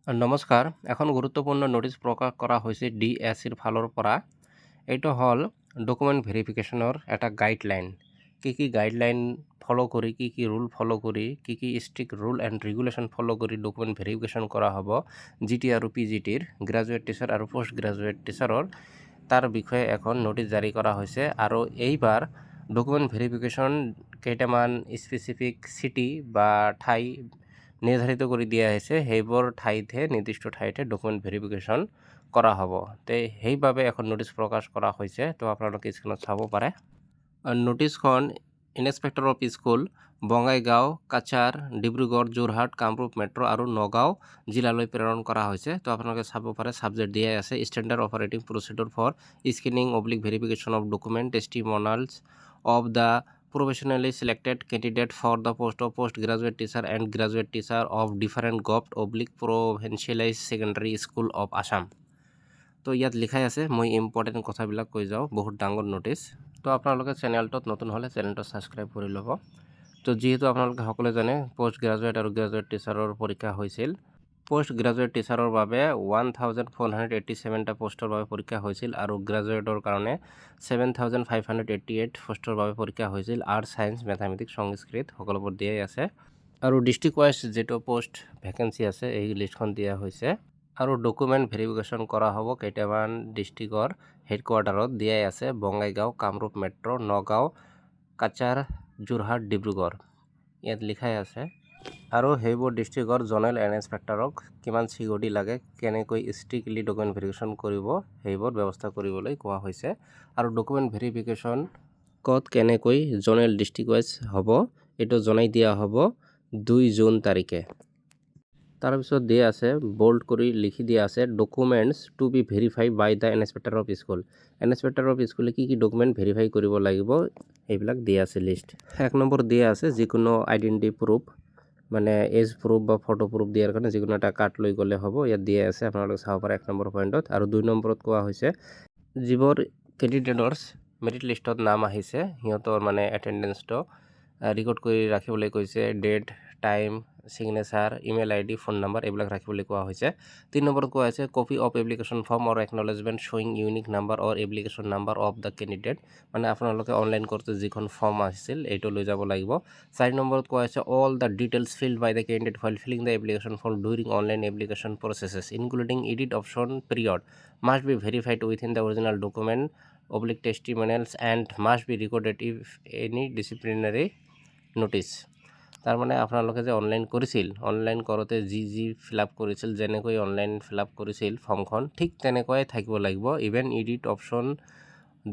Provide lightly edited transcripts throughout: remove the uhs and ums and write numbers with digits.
নমস্কাৰ। এখন গুৰুত্বপূৰ্ণ ন'টিচ প্ৰকাশ কৰা হৈছে DSCৰ ফালৰ পৰা। এইটো হ'ল ডকুমেণ্ট ভেৰিফিকেশ্যনৰ এটা গাইডলাইন। কি গাইডলাইন ফ'ল' কৰি, কি ৰুল ফ'ল' কৰি, কি strict rule and regulation follow' কৰি ডকুমেণ্ট ভেৰিফিকেশ্যন কৰা হ'ব GT আৰু PGTৰ গ্ৰেজুৱেট টিচাৰ আৰু পোষ্ট গ্ৰেজুৱেট টিচাৰৰ, তাৰ বিষয়ে এখন ন'টিচ জাৰি কৰা হৈছে। আৰু এইবাৰ ডকুমেণ্ট ভেৰিফিকেশ্যন কেইটামান স্পেচিফিক চিটি বা ঠাই নিৰ্ধাৰিত কৰি দিয়া হৈছে। সেইবোৰ ঠাইতহে নিৰ্দিষ্ট ঠাইতে ডকুমেণ্ট ভেৰিফিকেশ্যন কৰা হ'ব। সেইবাবে এখন ন'টিচ প্ৰকাশ কৰা হৈছে। তো আপোনালোকে স্ক্ৰীনত চাব পাৰে। ন'টিচখন inspector of school, Bongaigaon, Cachar, Dibrugarh, Jorhat, Kamrup metro' আৰু নগাঁও জিলালৈ প্ৰেৰণ কৰা হৈছে। তো আপোনালোকে চাব পাৰে, ছাবজেক্ট দিয়াই আছে standard operating procedure for scanning verification of document testimonials of the professionally selected candidate for the post of postgraduate teacher and graduate teacher of different govt/provincialized secondary school of Assam। তো ইয়াত লিখাই আছে, মই ইম্পৰ্টেণ্ট কথাবিলাক কৈ যাওঁ, বহুত ডাঙৰ ন'টিচ। তো আপোনালোকে চেনেলটোত নতুন হ'লে চেনেলটো ছাবস্ক্ৰাইব কৰি ল'ব। তো যিহেতু আপোনালোকে সকলোৱে জানে, পোষ্ট গ্ৰেজুৱেট আৰু গ্ৰেজুৱেট টিচাৰৰ পৰীক্ষা হৈছিল। পোষ্ট গ্ৰেজুৱেট টিচাৰৰ বাবে 1487টা পোষ্টৰ বাবে পৰীক্ষা হৈছিল আৰু গ্ৰেজুৱেটৰ কাৰণে 7588 পোষ্টৰ বাবে পৰীক্ষা হৈছিল। আৰ্টছ, ছায়েন্স, মেথামেটিক্স, সংস্কৃত সকলোবোৰ দিয়াই আছে। আৰু ডিষ্ট্ৰিক্ট ৱাইজ যিটো পোষ্ট ভেকেঞ্চি আছে, এই লিষ্টখন দিয়া হৈছে। আৰু ডকুমেণ্ট ভেৰিফিকেশ্যন কৰা হ'ব কেইটামান ডিষ্ট্ৰিক্টৰ হেডকোৱাৰ্টাৰত দিয়াই আছে: বঙাইগাঁও, কামৰূপ মেট্ৰ', নগাঁও, কাছাৰ, যোৰহাট, ডিব্ৰুগড়। ইয়াত লিখাই আছে। আৰু সেইবোৰ ডিষ্ট্ৰিক্টৰ জ'নেল ইনস্পেক্টৰক কিমান চিকিউৰিটি লাগে, কেনেকৈ ষ্ট্ৰিক্টলি ডকুমেণ্ট ভেৰিফিকেশ্যন কৰিব, সেইবোৰ ব্যৱস্থা কৰিবলৈ কোৱা হৈছে। আৰু ডকুমেণ্ট ভেৰিফিকেশ্যন ক'ত কেনেকৈ জ'নেল ডিষ্ট্ৰিক্ট ৱাইজ হ'ব, এইটো জনাই দিয়া হ'ব 2 জুন তাৰিখে। তাৰপিছত দিয়া আছে, বোল্ড কৰি লিখি দিয়া আছে, documents to be verified by the inspector of school. Inspector of স্কুলে কি ডকুমেণ্ট ভেৰিফাই কৰিব লাগিব, এইবিলাক দিয়া আছে লিষ্ট। 1 নম্বৰ দিয়া আছে, যিকোনো আইডেণ্টিটি প্ৰুফ, মানে এজ প্ৰুফ বা ফটো প্ৰুফ দিয়াৰ কাৰণে যিকোনো এটা কাৰ্ড লৈ গ'লে হ'ব। ইয়াত দিয়া আছে, আপোনালোকে চাব পাৰে 1 নম্বৰ পইণ্টত। আৰু 2 নম্বৰত কোৱা হৈছে, যিবোৰ কেণ্ডিডেটৰ মেৰিট লিষ্টত নাম আহিছে, সিহঁতৰ মানে এটেণ্ডেঞ্চটো ৰেকৰ্ড কৰি ৰাখিবলৈ কৈছে। Date, time, signature, email ID, phone number এইবিলাক ৰাখিবলৈ কোৱা হৈছে। 3 নম্বৰত কোৱা হৈছে, copy of application form or acknowledgement শ্বয়িং unique number or application number of the candidate, মানে আপোনালোকে অনলাইন কৰোঁতে যিখন ফৰ্ম আহিছিল এইটো লৈ যাব লাগিব। 4 নম্বৰত কোৱা হৈছে, all the details filled by the candidate while filling the application form during online application processes including edit option period must be verified within the original document/testimonials and must be recorded if any disciplinary notice। তাৰমানে আপোনালোকে যে online কৰিছিল, online কৰোঁতে যি fill up কৰিছিল, যেনেকৈ online fill up কৰিছিল ফৰ্মখন, ঠিক তেনেকুৱাই থাকিব লাগিব। ইভেন এডিট অপশ্যন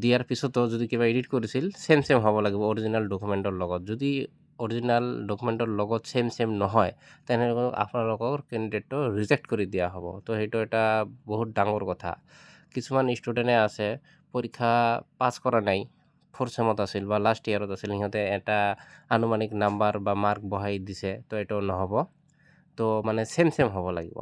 দিয়াৰ পিছতো যদি কিবা এডিট কৰিছিল, ছেম হ'ব লাগিব অৰিজিনেল ডকুমেণ্টৰ লগত। যদি অৰিজিনেল ডকুমেণ্টৰ লগত ছেম নহয়, তেনেকৈ আপোনালোকৰ কেণ্ডিডেটটো ৰিজেক্ট কৰি দিয়া হ'ব। তো সেইটো এটা বহুত ডাঙৰ কথা। কিছুমান ষ্টুডেণ্টে আছে, পৰীক্ষা পাছ কৰা নাই, 4th চেমত আছিল বা লাষ্ট ইয়াৰত আছিল, সিহঁতে এটা আনুমানিক নাম্বাৰ বা মাৰ্ক বহাই দিছে, তো এইটো নহ'ব। তো মানে ছেম হ'ব লাগিব।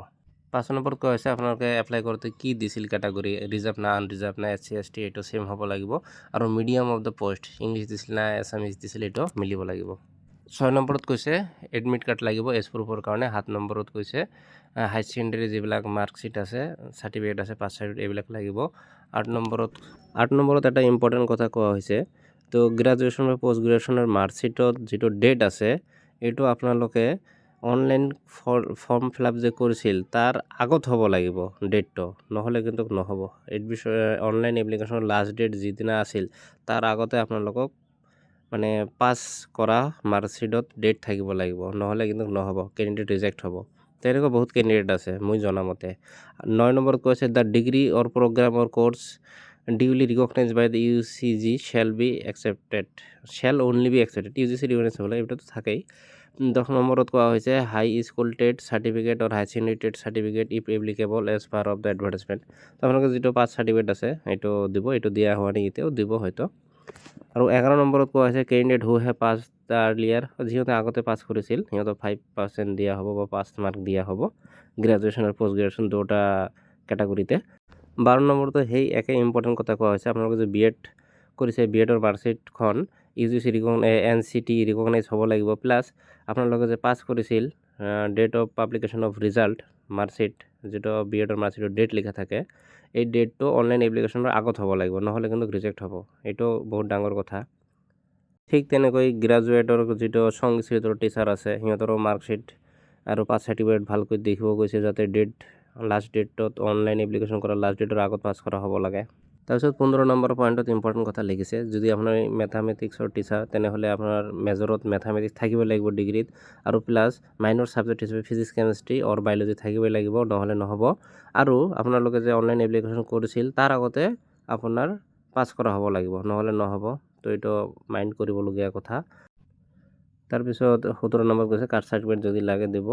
5 নম্বৰত কোৱা হৈছে, আপোনালোকে এপ্লাই কৰোঁতে কি দিছিল কেটাগৰী, ৰিজাৰ্ভ না আনৰিজাৰ্ভ না SC ST, এইটো ছেম হ'ব লাগিব। আৰু medium of the post, English দিছিল না এছামিছ দিছিল, এইটো মিলিব লাগিব। 6 নম্বৰত কৈছে, এডমিট কাৰ্ড লাগিব এজ প্ৰুফৰ কাৰণে। 7 নম্বৰত কৈছে, হাই ছেকেণ্ডেৰী যিবিলাক মাৰ্কশ্বিট আছে, চাৰ্টিফিকেট আছে, পাছ চাৰ্টিফিকেট এইবিলাক লাগিব। 8 নম্বৰত এটা ইম্পৰ্টেণ্ট কথা কোৱা হৈছে, তো গ্ৰেজুৱেশ্যন বা পোষ্ট গ্ৰেজুৱেশ্যনৰ মাৰ্কশ্বিটত যিটো ডেট আছে, এইটো আপোনালোকে অনলাইন ফৰ্ম ফিল আপ যে কৰিছিল তাৰ আগত হ'ব লাগিব ডেটটো, নহ'লে কিন্তু নহ'ব। অনলাইন এপ্লিকেশ্যনৰ লাষ্ট ডেট যিদিনা আছিল, তাৰ আগতে আপোনালোকক মানে পাছ কৰা মাৰ্কশ্বিটত ডেট থাকিব লাগিব, নহ'লে কিন্তু নহ'ব, কেণ্ডিডেট ৰিজেক্ট হ'ব। তেনেকুৱা বহুত কেণ্ডিডেট আছে মই জনামতে। 9 নম্বৰত কৈছে, the degree or programme or course duly recognized by the UGC shall only be accepted। UGC recognise হ'লে এইটোতো থাকেই। 10 নম্বৰত কোৱা হৈছে, high school TET certificate or high secondary TET certificate if applicable as per of the advertisement. আপোনালোকে যিটো pass certificate আছে এইটো দিব, এইটো দিয়া হোৱা নাই, এতিয়াও দিব হয়তো। আৰু 11 নম্বৰত কোৱা হৈছে, কেণ্ডিডেট হু হে পাছ দ্য আৰ্লিয়াৰ, যিহঁতে আগতে পাছ কৰিছিল সিহঁতক 5% দিয়া হ'ব বা 5 মাৰ্ক দিয়া হ'ব, গ্ৰেজুৱেশ্যন আৰু পোষ্ট গ্ৰেজুৱেশ্যন দুটা কেটাগৰীতে। 12 নম্বৰতো সেই একে ইম্পৰ্টেণ্ট কথা কোৱা হৈছে, আপোনালোকে যে BEd কৰিছে, BEdৰ মাৰ্কশ্বিটখন UGC NCT ৰিকগনাইজ হ'ব লাগিব, প্লাছ আপোনালোকে যে পাছ কৰিছিল, date of publication of result marksheet যিটো বিএডৰ মাৰ্কশ্বিটৰ ডেট লিখা থাকে এই ডেটটো অনলাইন এপ্লিকেশ্যনৰ আগত হ'ব লাগিব, নহ'লে কিন্তু ৰিজেক্ট হ'ব। এইটো বহুত ডাঙৰ কথা। ঠিক তেনেকৈ গ্ৰাজুৱেটৰ যিটো সংস্কৃতৰ টিচাৰ আছে সিহঁতৰো মাৰ্কশ্বিট আৰু পাছ চাৰ্টিফিকেট ভালকৈ দেখিব গৈছে যাতে লাষ্ট ডেটত অনলাইন এপ্লিকেশ্যন কৰা লাষ্ট ডেটৰ আগত পাছ কৰা হ'ব লাগে। তাৰপিছত 15 নম্বৰ পইণ্টত ইম্পৰ্টেণ্ট কথা লিখিছে, যদি আপোনাৰ মেথামেটিক্সৰ টিচাৰ তেনেহ'লে আপোনাৰ মেজৰত মেথামেটিক্স থাকিব লাগিব ডিগ্ৰীত, আৰু প্লাছ মাইনৰ ছাবজেক্ট হিচাপে ফিজিক্স কেমেষ্ট্ৰি অৰ বায়'লজি থাকিবই লাগিব, নহ'লে নহ'ব। আৰু আপোনালোকে যে অনলাইন এপ্লিকেশ্যন কৰিছিল তাৰ আগতে আপোনাৰ পাছ কৰা হ'ব লাগিব, নহ'লে নহ'ব। তো এইটো মাইণ্ড কৰিবলগীয়া কথা। তাৰপিছত 17 নম্বৰ কৈছে কাষ্ট চাৰ্টিফিকেট যদি লাগে দিব,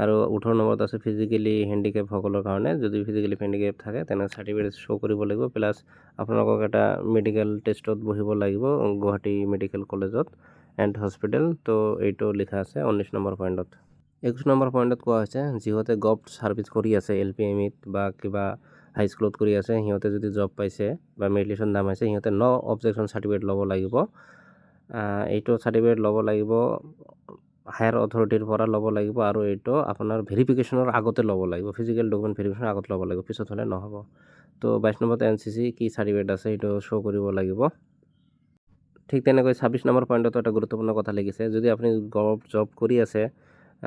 আৰু 18 নম্বৰত আছে ফিজিকেলি হেণ্ডিকেপসকলৰ কাৰণে যদি ফিজিকেলি হেণ্ডিকেপ থাকে তেনে চাৰ্টিফিকেট শ্ব' কৰিব লাগিব, প্লাছ আপোনালোকক এটা মেডিকেল টেষ্টত বহিব লাগিব গুৱাহাটী মেডিকেল কলেজত এণ্ড হস্পিটেল। তো এইটো লিখা আছে 19 নম্বৰ পইণ্টত। 21 নম্বৰ পইণ্টত কোৱা হৈছে যিহঁতে গভ ছাৰ্ভিচ কৰি আছে LPMত বা কিবা হাইস্কুলত কৰি আছে, সিহঁতে যদি জব পাইছে বা মেৰিট লিষ্টত নাম আছে সিহঁতে ন অবজেকশ্যন চাৰ্টিফিকেট ল'ব লাগিব। এইটো চাৰ্টিফিকেট ল'ব লাগিব হায়াৰ অথৰিটিৰ পৰা ল'ব লাগিব, আৰু এইটো আপোনাৰ ভেৰিফিকেশ্যনৰ আগতে ল'ব লাগিব, ফিজিকেল ডকুমেণ্ট ভেৰিফিকেশ্যনৰ আগত ল'ব লাগিব, পিছত হ'লে নহ'ব। তো 22 নম্বৰত NCC কি চাৰ্টিফিকেট আছে সেইটো শ্ব' কৰিব লাগিব। ঠিক তেনেকৈ 26 নম্বৰ পইণ্টতো এটা গুৰুত্বপূৰ্ণ কথা লিখিছে, যদি আপুনি গভ জব কৰি আছে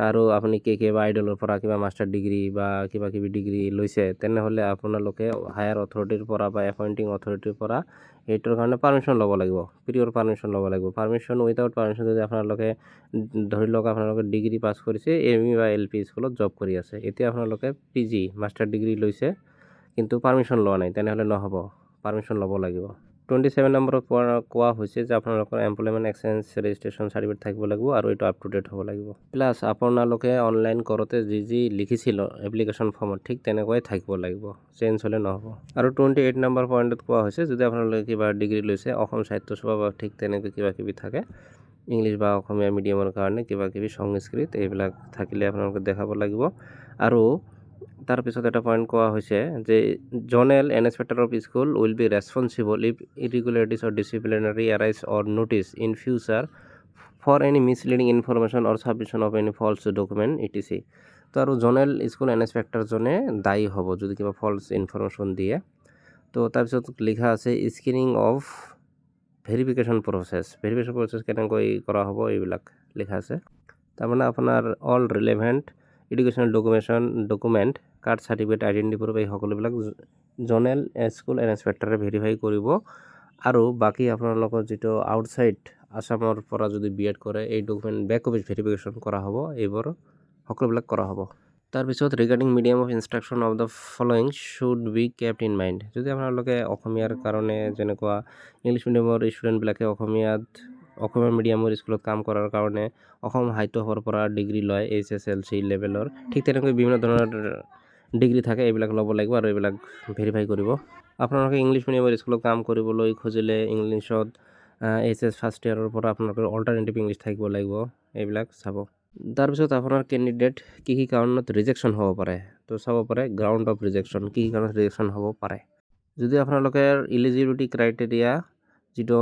আৰু আপুনি কিবা আইডলৰ পৰা কিবা মাষ্টাৰ ডিগ্ৰী বা কিবা কিবি ডিগ্ৰী লৈছে, তেনেহ'লে আপোনালোকে হায়াৰ অথৰিটিৰ পৰা বা এপইণ্টিং অথৰিটিৰ পৰা এইটোৰ কাৰণে পাৰ্মিশ্যন ল'ব লাগিব, প্ৰিয়ৰ পাৰ্মিশ্যন ল'ব লাগিব। পাৰ্মিশ্যন উইথাউট পাৰ্মিশ্যন যদি আপোনালোকে ধৰি লওক আপোনালোকে ডিগ্ৰী পাছ কৰিছে ME বা LP স্কুলত জব কৰি আছে, এতিয়া আপোনালোকে PG মাষ্টাৰ ডিগ্ৰী লৈছে কিন্তু পাৰ্মিশ্যন লোৱা নাই, তেনেহ'লে নহ'ব, পাৰ্মিশ্যন ল'ব লাগিব। 27 নম্বৰত কোৱা হৈছে যে আপোনালোকৰ এমপ্লয়মেণ্ট এক্সচেঞ্জ ৰেজিষ্ট্ৰেশ্যন চাৰ্টিফিকেট থাকিব লাগিব, আৰু এইটো আপ টু ডেট হ'ব লাগিব। প্লাছ আপোনালোকে অনলাইন কৰোঁতে যি লিখিছিল এপ্লিকেশ্যন ফৰ্মত ঠিক তেনেকুৱাই থাকিব লাগিব, চেঞ্জ হ'লে নহ'ব। আৰু 28 নম্বৰ পইণ্টত কোৱা হৈছে যদি আপোনালোকে কিবা ডিগ্ৰী লৈছে অসম সাহিত্য সভা বা ঠিক তেনেকৈ কিবা কিবি থাকে ইংলিছ বা অসমীয়া মিডিয়ামৰ কাৰণে কিবা কিবি সংস্কৃত এইবিলাক থাকিলে আপোনালোকে দেখাব লাগিব। আৰু তাৰপিছত এটা পইণ্ট কোৱা হৈছে যে zonal inspector of school will be responsible if irregularities or disciplinary arise or notice in future for any misleading information or submission of any false document etc। তো আৰু জ'নেল স্কুল ইনস্পেক্টৰজনে দায়ী হ'ব যদি কিবা ফল্ছ ইনফৰমেশ্যন দিয়ে। তো তাৰপিছত লিখা আছে স্ক্ৰিনিং অফ ভেৰিফিকেশ্যন প্ৰচেছ কেনেকৈ কৰা হ'ব এইবিলাক লিখা আছে। তাৰমানে আপোনাৰ all relevant educational document caste certificate identity proof এই সকলোবিলাক জ'নেল স্কুল ইনস্পেক্টৰে ভেৰিফাই কৰিব। আৰু বাকী আপোনালোকৰ যিটো আউটছাইড আছামৰ পৰা যদি BEd কৰে এই ডকুমেণ্ট বেক কপি ভেৰিফিকেশ্যন কৰা হ'ব, এইবোৰ সকলোবিলাক কৰা হ'ব। তাৰপিছত regarding medium of instruction of the following should be kept in mind, যদি আপোনালোকে অসমীয়াৰ কাৰণে যেনেকুৱা ইংলিছ মিডিয়ামৰ ষ্টুডেণ্টবিলাকে অসমীয়া মিডিয়ামৰ স্কুলত কাম কৰাৰ কাৰণে অসম সাহিত্য সভাৰ পৰা ডিগ্ৰী লয় HSLC লেভেলৰ, ঠিক তেনেকৈ বিভিন্ন ধৰণৰ ডিগ্ৰী থাকে, এইবিলাক ল'ব লাগিব আৰু এইবিলাক ভেৰিফাই কৰিব। আপোনালোকে ইংলিছ মিডিয়ামৰ স্কুলত কাম কৰিবলৈ খুজিলে ইংলিছত HS ফাৰ্ষ্ট ইয়াৰৰ পৰা আপোনালোকৰ অল্টাৰনেটিভ ইংলিছ থাকিব লাগিব, এইবিলাক চাব। তাৰপিছত আপোনাৰ কেণ্ডিডেট কি কাৰণত ৰিজেকশ্যন হ'ব পাৰে, তো চাব পাৰে গ্ৰাউণ্ড অফ ৰিজেকশ্যন, কি কাৰণত ৰিজেকশ্যন হ'ব পাৰে। যদি আপোনালোকে ইলিজিবিলিটি ক্ৰাইটেৰিয়া যিটো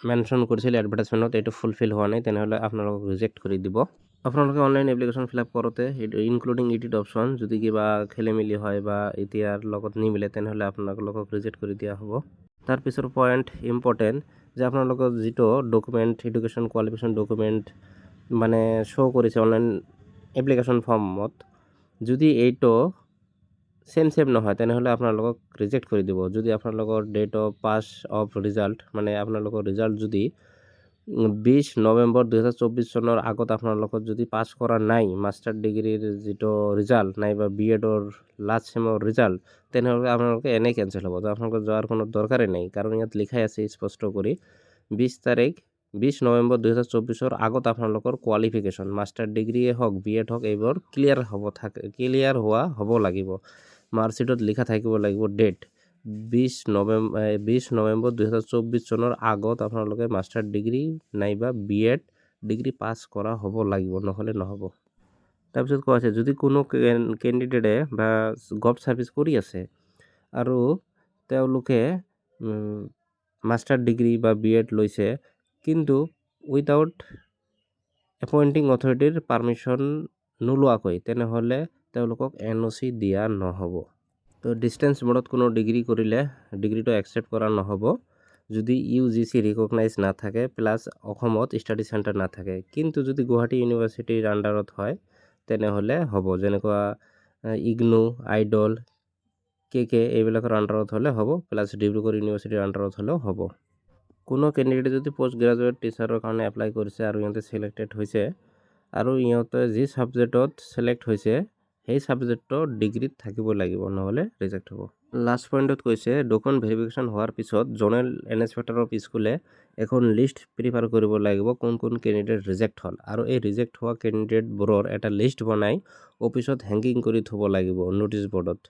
মেনশ্যন কৰিছিল এডভাৰটাইজমেণ্টত এইটো ফুলফিল হোৱা নাই, তেনেহ'লে আপোনালোকক ৰিজেক্ট কৰি দিব। আপোনালোকে অনলাইন এপ্লিকেশ্যন ফিল আপ কৰোঁতে ইনক্লুডিং এডিট অপশ্যন যদি কিবা খেলিমেলি হয় বা এতিয়াৰ লগত নিমিলে তেনেহ'লে আপোনালোকক ৰিজেক্ট কৰি দিয়া হ'ব। তাৰপিছৰ পইণ্ট ইম্পৰ্টেণ্ট যে আপোনালোকৰ যিটো ডকুমেণ্ট এডুকেশ্যন কোৱালিফিকেশ্যন ডকুমেণ্ট মানে শ্ব' কৰিছে অনলাইন এপ্লিকেশ্যন ফৰ্মত, যদি এইটো চেম নহয় তেনেহ'লে আপোনালোকক ৰিজেক্ট কৰি দিব। যদি আপোনালোকৰ date of pass of result মানে আপোনালোকৰ ৰিজাল্ট যদি 20 নৱেম্বৰ 2024 চনৰ আগত আপোনালোকৰ যদি পাছ কৰা নাই মাষ্টাৰ ডিগ্ৰীৰ যিটো ৰিজাল্ট নাইবা BEdৰ লাষ্ট ছেমৰ ৰিজাল্ট, তেনেহ'লে আপোনালোকে এনেই কেঞ্চেল হ'ব, আপোনালোকৰ যোৱাৰ কোনো দৰকাৰেই নাই, কাৰণ ইয়াত লিখাই আছে স্পষ্ট কৰি 20 নৱেম্বৰ 2024 আগত আপোনালোকৰ কোৱালিফিকেশ্যন মাষ্টাৰ ডিগ্ৰীয়ে হওক BEd হওক এইবোৰ ক্লিয়াৰ হোৱা হ'ব লাগিব। মাৰ্কশ্বিটত লিখা থাকিব লাগিব ডেট 20 নৱেম্বৰ 2024 চনৰ আগত আপোনালোকে মাষ্টাৰ ডিগ্ৰী নাইবা BEd ডিগ্ৰী পাছ কৰা হ'ব লাগিব, নহ'লে নহ'ব। তাৰপিছত কোৱা আছে যদি কোনো কেণ্ডিডেটে বা গভ ছাৰ্ভিচ কৰি আছে আৰু তেওঁলোকে মাষ্টাৰ ডিগ্ৰী বা BEd লৈছে কিন্তু উইথাউট এপইণ্টিং অথৰিটিৰ পাৰ্মিশ্যন নোলোৱাকৈ, তেনেহ'লে তেওঁলোকক NOC দিয়া নহ'ব। তো ডিষ্টেঞ্চ মোডত কোনো ডিগ্ৰী কৰিলে ডিগ্ৰীটো একচেপ্ট কৰা নহ'ব যদি UGC ৰিকগনাইজ নাথাকে প্লাছ অসমত ষ্টাডি চেণ্টাৰ নাথাকে। কিন্তু যদি গুৱাহাটী ইউনিভাৰ্চিটিৰ আণ্ডাৰত হয় তেনেহ'লে হ'ব, যেনেকুৱা ইগনো, আইডল, KK এইবিলাকৰ আণ্ডাৰত হ'লে হ'ব, প্লাছ ডিব্ৰুগড় ইউনিভাৰ্চিটিৰ আণ্ডাৰত হ'লেও হ'ব। কোনো কেণ্ডিডেটে যদি পোষ্ট গ্ৰেজুৱেট টিচাৰৰ কাৰণে এপ্লাই কৰিছে আৰু ইহঁতে চিলেক্টেড হৈছে আৰু ইহঁতে যি ছাবজেক্টত চিলেক্ট হৈছে সেই ছাবজেক্টৰ ডিগ্ৰীত থাকিব লাগিব, নহ'লে ৰিজেক্ট হ'ব। লাষ্ট পইণ্টত কৈছে ডকুমেণ্ট ভেৰিফিকেশ্যন হোৱাৰ পিছত জনেৰেল ইনস্পেক্টৰ অফ স্কুলে এখন লিষ্ট প্ৰিপেয়াৰ কৰিব লাগিব কোন কোন কেণ্ডিডেট ৰিজেক্ট হ'ল, আৰু এই ৰিজেক্ট হোৱা কেণ্ডিডেটবোৰৰ এটা লিষ্ট বনাই অফিচত হেংগিং কৰি থ'ব লাগিব নোটিছ বৰ্ডত,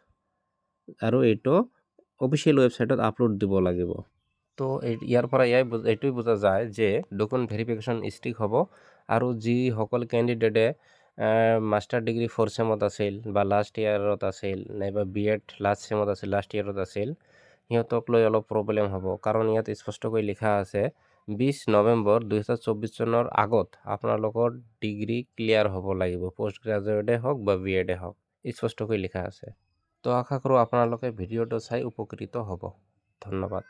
আৰু এইটো অফিচিয়েল ৱেবছাইটত আপলোড দিব লাগিব। তো ইয়াৰ পৰা এইটোৱে বুজা যায় যে ডকুমেণ্ট ভেৰিফিকেশ্যন ষ্ট্ৰিক্ট হ'ব, আৰু যিসকল কেণ্ডিডেটে মাষ্টাৰ ডিগ্ৰী 4th চেমত আছিল বা লাষ্ট ইয়াৰত আছিল, নাইবা BEd লাষ্ট চেমত আছিল, লাষ্ট ইয়াৰত আছিল, সিহঁতক লৈ অলপ প্ৰব্লেম হ'ব। কাৰণ ইয়াত স্পষ্টকৈ লিখা আছে 20 নৱেম্বৰ 2024 চনৰ আগত আপোনালোকৰ ডিগ্ৰী ক্লিয়াৰ হ'ব লাগিব, পোষ্ট গ্ৰেজুৱেটেই হওক বা BEdে হওক, স্পষ্টকৈ লিখা আছে। তো আশা কৰোঁ আপোনালোকে ভিডিঅ'টো চাই উপকৃত হ'ব। ধন্যবাদ।